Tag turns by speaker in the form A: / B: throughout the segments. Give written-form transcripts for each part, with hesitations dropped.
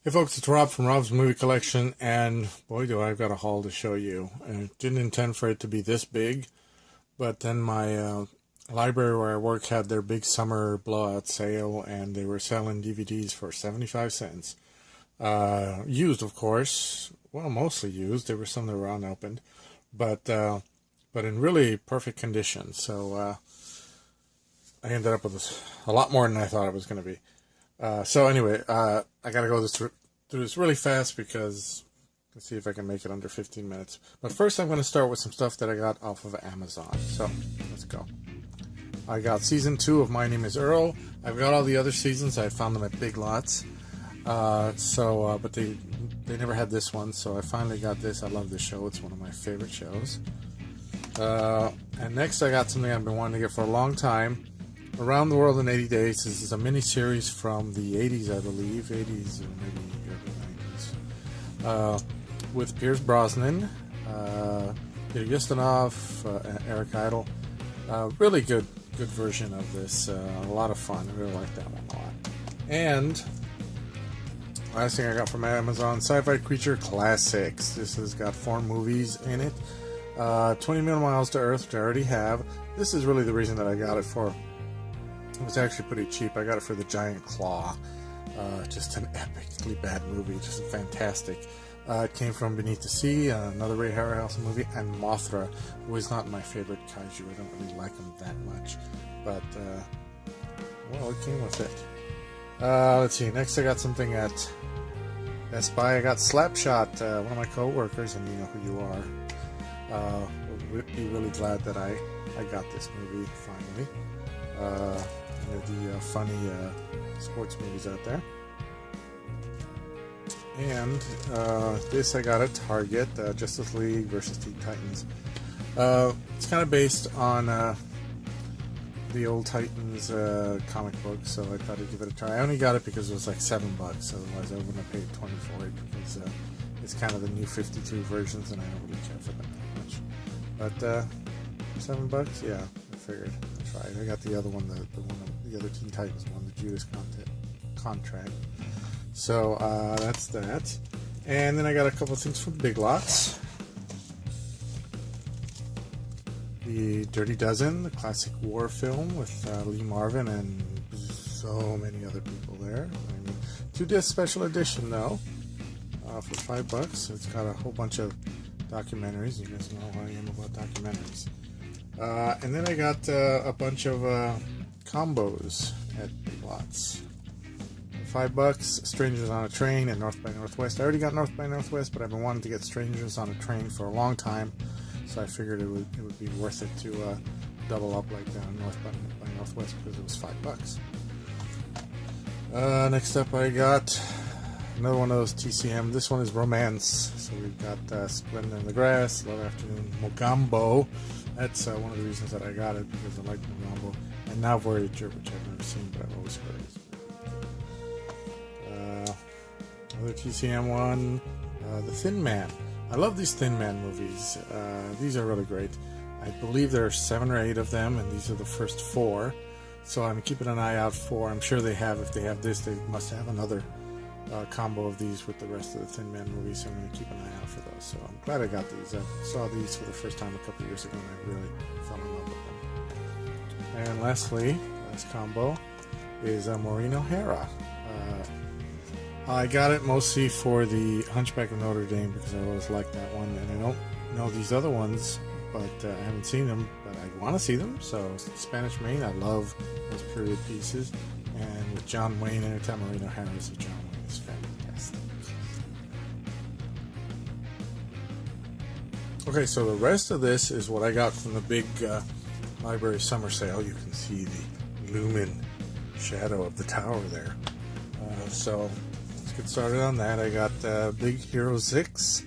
A: Hey folks, it's Rob from Rob's Movie Collection, and boy do I've got a haul to show you. I didn't intend for it to be this big, but then my library where I work had their big summer blowout sale, and they were selling DVDs for 75 cents. Used, of course. Well, mostly used. There were some that were unopened, but in really perfect condition. So I ended up with a lot more than I thought it was going to be. So anyway, I gotta go through this really fast because let's see if I can make it under 15 minutes. But first I'm going to start with some stuff that I got off of Amazon. So let's go. I got season 2 of My Name is Earl. I've got all the other seasons. I found them at Big Lots. But they never had this one, so I finally got this. I love this show. It's one of my favorite shows. And next I got something I've been wanting to get for a long time. Around the World in 80 Days. This is a mini-series from the 80s, I believe. 80s or maybe early 90s. With Pierce Brosnan, Peter Ustinov, Eric Idle. Really good version of this. A lot of fun. I really like that one a lot. And last thing I got from Amazon, Sci-Fi Creature Classics. This has got 4 movies in it. 20 Million Miles to Earth, which I already have. This is really the reason that I got it for. It was actually pretty cheap. I got it for The Giant Claw. Just an epically bad movie. Just fantastic. It came from Beneath the Sea, another Ray Harryhausen movie, and Mothra, who is not my favorite kaiju. I don't really like him that much. But, well, it came with it. Let's see. Next, I got something at Best Buy. I got Slapshot, one of my co-workers, and you know who you are. Will be really glad that I got this movie finally. The funny sports movies out there. And this I got at Target, Justice League versus Teen Titans. It's kind of based on the old Titans comic book, so I thought I'd give it a try. I only got it because it was like $7, otherwise I wouldn't have paid $20 for it because it's kind of the new 52 versions, and I don't really care for them that much. But $7, yeah, I figured I'd try it. I got the other one, the other Teen Titans one, the Judas Contract. So that's that. And then I got a couple of things from Big Lots. The Dirty Dozen, the classic war film with Lee Marvin and so many other people there. 2-disc special edition though, for $5. It's got a whole bunch of documentaries. You guys know how I am about documentaries. And then I got a bunch of combos at Big Lots. For $5, Strangers on a Train and North by Northwest. I already got North by Northwest, but I've been wanting to get Strangers on a Train for a long time, so I figured it would be worth it to double up like North by Northwest because it was $5. Next up, I got another one of those TCM. This one is Romance. So we've got Splendor in the Grass, Love Afternoon, Mogambo. That's one of the reasons that I got it, because I like Mogambo. And now Voyager, which I've never seen, but I've always heard is another TCM one, The Thin Man. I love these Thin Man movies. These are really great. I believe there are 7 or 8 of them, and these are the first 4. So I'm keeping an eye out for. I'm sure they have. If they have this, they must have another combo of these with the rest of the Thin Man movies. So I'm going to keep an eye out for those. So I'm glad I got these. I saw these for the first time a couple years ago, and I really fell in love with them. And lastly, last combo is Maureen O'Hara. I got it mostly for the Hunchback of Notre Dame because I always liked that one, and I don't know these other ones, but I haven't seen them, but I want to see them. So Spanish Main, I love those period pieces, and with John Wayne, anytime Maureen O'Hara is with John Wayne is fantastic. Okay, so the rest of this is what I got from the big library summer sale. You can see the lumen shadow of the tower there. So let's get started on that. I got Big Hero 6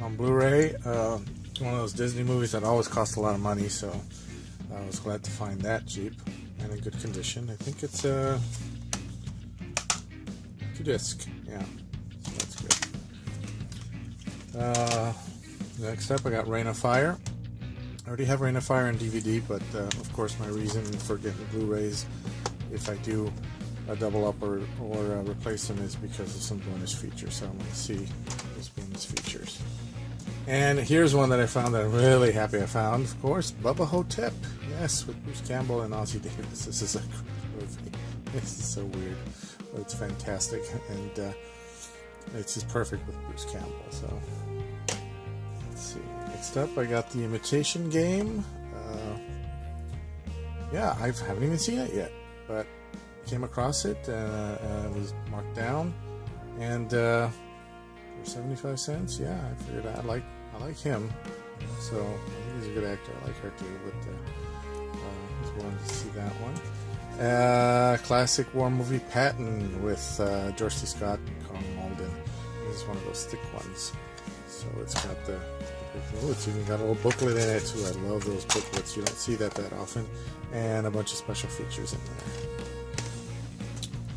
A: on Blu-ray. One of those Disney movies that always cost a lot of money, so I was glad to find that cheap and in good condition. I think it's 2-disc. Yeah, so that's good. Next up, I got Reign of Fire. I already have Reign of Fire on DVD, but of course my reason for getting the Blu-rays, if I do double up or replace them is because of some bonus features. So I'm going to see those bonus features. And here's one that I found that I'm really happy I found. Of course, Bubba Hotep. Yes, with Bruce Campbell and Ossie Davis. This is a great movie. This is so weird, but it's fantastic, and it's just perfect with Bruce Campbell. So let's see. Next up, I got The Imitation Game. Yeah, I haven't even seen it yet, but came across it. It was marked down, and for 75 cents, yeah, I figured I like him. So I think he's a good actor. I like her too, but just wanted to see that one. Classic war movie, Patton, with George C. Scott and Carl Malden. This is one of those thick ones. So it's got the it's even got a little booklet in it too. I love those booklets. You don't see that often. And a bunch of special features in there.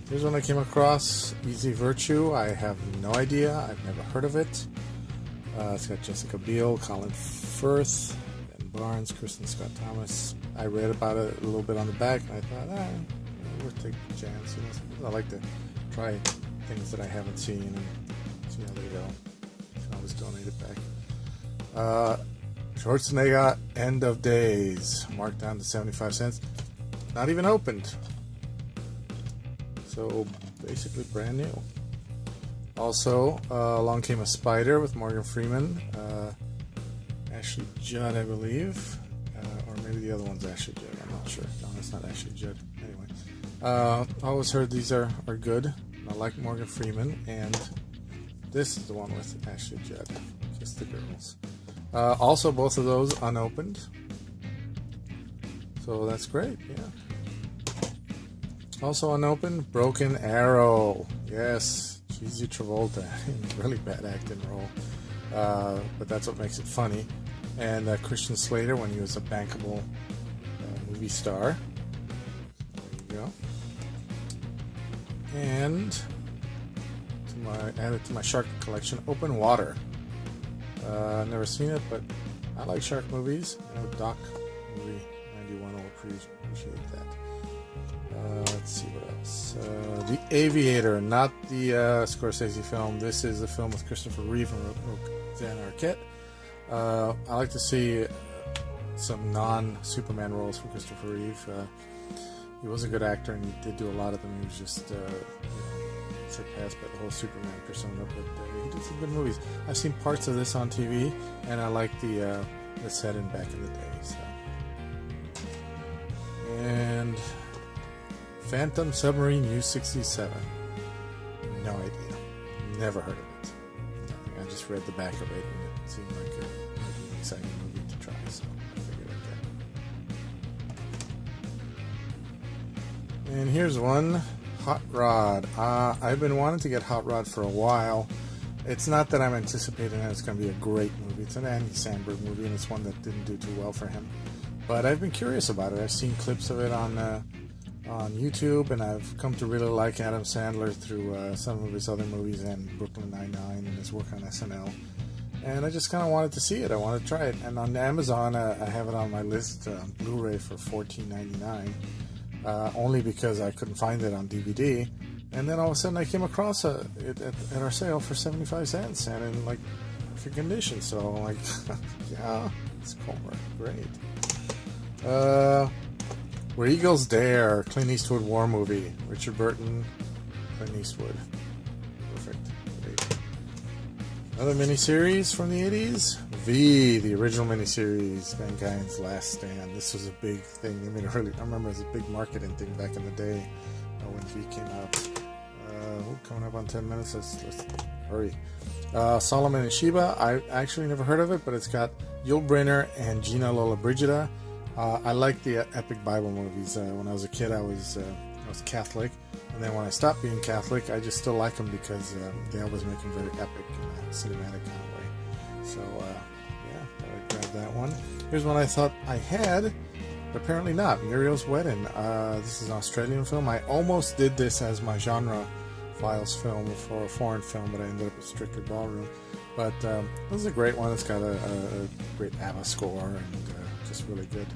A: Here's one I came across, Easy Virtue. I have no idea. I've never heard of it. It's got Jessica Biel, Colin Firth, Ben Barnes, Kristen Scott Thomas. I read about it a little bit on the back, and I thought, worth taking a chance. I like to try things that I haven't seen and see how they go. You can always donate it back. Schwarzenegger, End of Days, marked down to 75 cents. Not even opened. So basically brand new. Also, along came a Spider with Morgan Freeman, Ashley Judd, I believe, or maybe the other one's Ashley Judd. I'm not sure. No, that's not Ashley Judd. Anyway, always heard these are good. I like Morgan Freeman, and this is the one with Ashley Judd. Kiss the Girls. Also, both of those unopened, so that's great. Yeah. Also unopened, Broken Arrow. Yes, cheesy Travolta in a really bad acting role, but that's what makes it funny. And Christian Slater when he was a bankable movie star. There you go. And added to my shark collection, Open Water. Never seen it, but I like shark movies. I know Doc movie 91 will appreciate that. Let's see what else. The Aviator, not the Scorsese film. This is a film with Christopher Reeve and Roxanne Arquette. I like to see some non-Superman roles from Christopher Reeve. He was a good actor, and he did do a lot of them. He was just surpassed by the whole Superman persona, but he did some good movies. I've seen parts of this on TV, and I like the setting back in the day. So. And Phantom Submarine U-67. No idea. Never heard of it. I just read the back of it, and it seemed like an exciting movie to try, so I figured I'd get it. And here's one. Hot Rod. I've been wanting to get Hot Rod for a while. It's not that I'm anticipating that it's going to be a great movie. It's an Andy Samberg movie, and it's one that didn't do too well for him. But I've been curious about it. I've seen clips of it on YouTube, and I've come to really like Adam Sandler through some of his other movies and Brooklyn Nine-Nine and his work on SNL. And I just kind of wanted to see it. I wanted to try it. And on Amazon, I have it on my list on Blu-ray for $14.99. Only because I couldn't find it on DVD, and then all of a sudden I came across it at our sale for 75 cents and in like perfect condition. So I'm like, yeah, it's Comer, great. Where Eagles Dare, Clint Eastwood war movie, Richard Burton, Clint Eastwood, perfect, great. Another miniseries from the 80s, V, the original miniseries, Mankind's Last Stand. This was a big thing. I mean, I remember it was a big marketing thing back in the day when V came out. Coming up on 10 minutes. Let's hurry. Solomon and Sheba. I actually never heard of it, but it's got Yul Brynner and Gina Lollobrigida. I like the epic Bible movies. When I was a kid, I was Catholic, and then when I stopped being Catholic, I just still like them because they always make them very epic in a cinematic kind of way. So, I grabbed that one. Here's one I thought I had, but apparently not. Muriel's Wedding. This is an Australian film. I almost did this as my genre files film for a foreign film, but I ended up with Strictly Ballroom. But this is a great one. It's got a great ABBA score and just really good.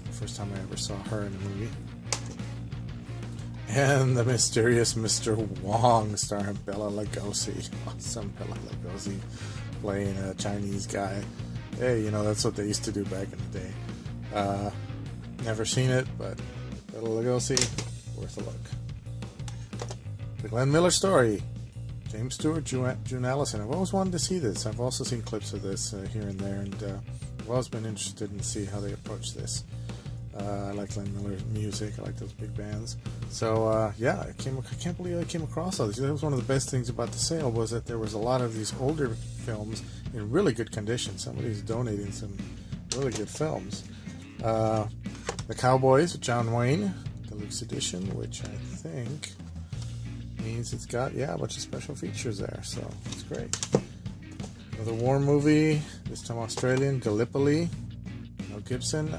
A: The first time I ever saw her in a movie. and The Mysterious Mr. Wong, starring Bela Lugosi. Awesome, Bela Lugosi playing a Chinese guy. Hey, you know, that's what they used to do back in the day. Never seen it, but Bela Lugosi, worth a look. The Glenn Miller Story. James Stewart, June Allison. I've always wanted to see this. I've also seen clips of this here and there, and I've always been interested in see how they approach this. I like Glenn Miller's music. I like those big bands. So yeah, I can't believe I came across all these. That was one of the best things about the sale, was that there was a lot of these older films in really good condition. Somebody's donating some really good films. The Cowboys with John Wayne, Deluxe Edition, which I think means it's got, yeah, a bunch of special features there, so it's great. Another war movie, this time Australian, Gallipoli, Mel Gibson.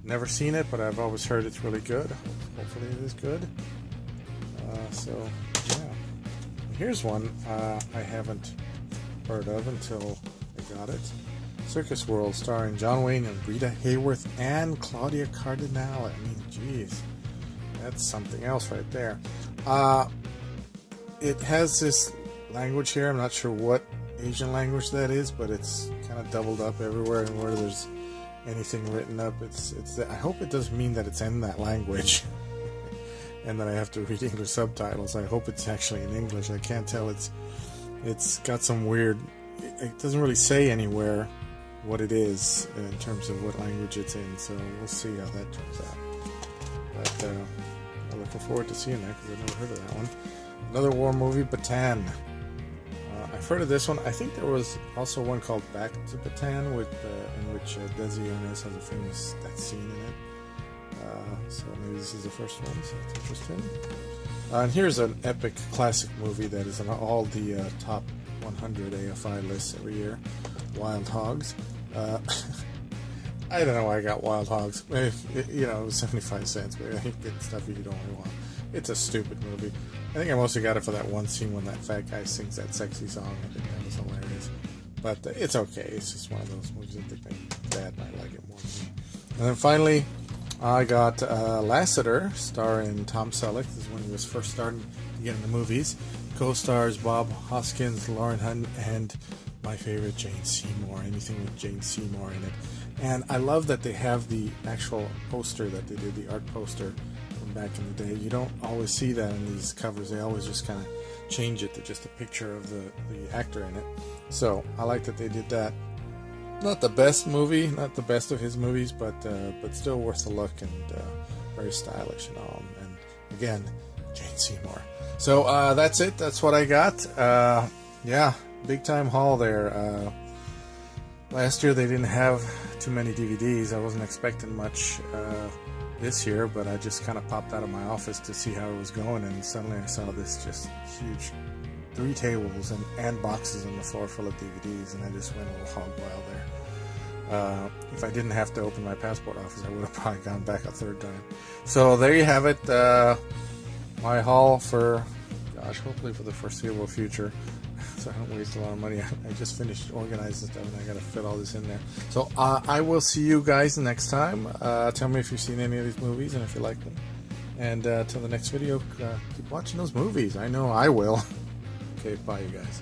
A: Never seen it, but I've always heard it's really good. Hopefully it is good. So, yeah. Here's one I haven't heard of until I got it. Circus World, starring John Wayne and Rita Hayworth and Claudia Cardinale. I mean, geez, that's something else right there. It has this language here. I'm not sure what Asian language that is, but it's kind of doubled up everywhere, and where there's anything written up, it's I hope it doesn't mean that it's in that language and that I have to read English subtitles. I hope it's actually in English. I can't tell. It's got some weird, it doesn't really say anywhere what it is in terms of what language it's in, so we'll see how that turns out. But I'm looking forward to seeing that, because I've never heard of that one. Another war movie, Bataan. I've heard of this one. I think there was also one called Back to Bataan, with in which Desi Arnaz has a famous that scene in it. So maybe this is the first one, so it's interesting. And here's an epic classic movie that is on all the top 100 AFI lists every year. Wild Hogs. I don't know why I got Wild Hogs. You know, it was 75 cents, but I think getting stuff you don't really want. It's a stupid movie. I think I mostly got it for that one scene when that fat guy sings that sexy song. I think that was hilarious. But it's okay. It's just one of those movies. I think my dad might like it more than me. And then finally, I got Lassiter, starring Tom Selleck. This is when he was first starting to get into movies. Co-stars Bob Hoskins, Lauren Hutton, and my favorite, Jane Seymour. Anything with Jane Seymour in it. And I love that they have the actual poster that they did, the art poster from back in the day. You don't always see that in these covers. They always just kind of change it to just a picture of the actor in it. So I like that they did that. Not the best movie, not the best of his movies, but still worth a look, and very stylish and all. And again, Jane Seymour. So that's it. That's what I got. Yeah, big time haul there. Last year they didn't have too many DVDs. I wasn't expecting much this year, but I just kind of popped out of my office to see how it was going, and suddenly I saw this just huge 3 tables and boxes on the floor full of DVDs, and I just went a little hog wild there. If I didn't have to open my passport office, I would have probably gone back a third time. So there you have it. My haul for, gosh, hopefully for the foreseeable future, so I don't waste a lot of money. I just finished organizing stuff, and I got to fit all this in there. So I will see you guys next time. Tell me if you've seen any of these movies and if you like them. And till the next video, keep watching those movies. I know I will. Okay, bye, you guys.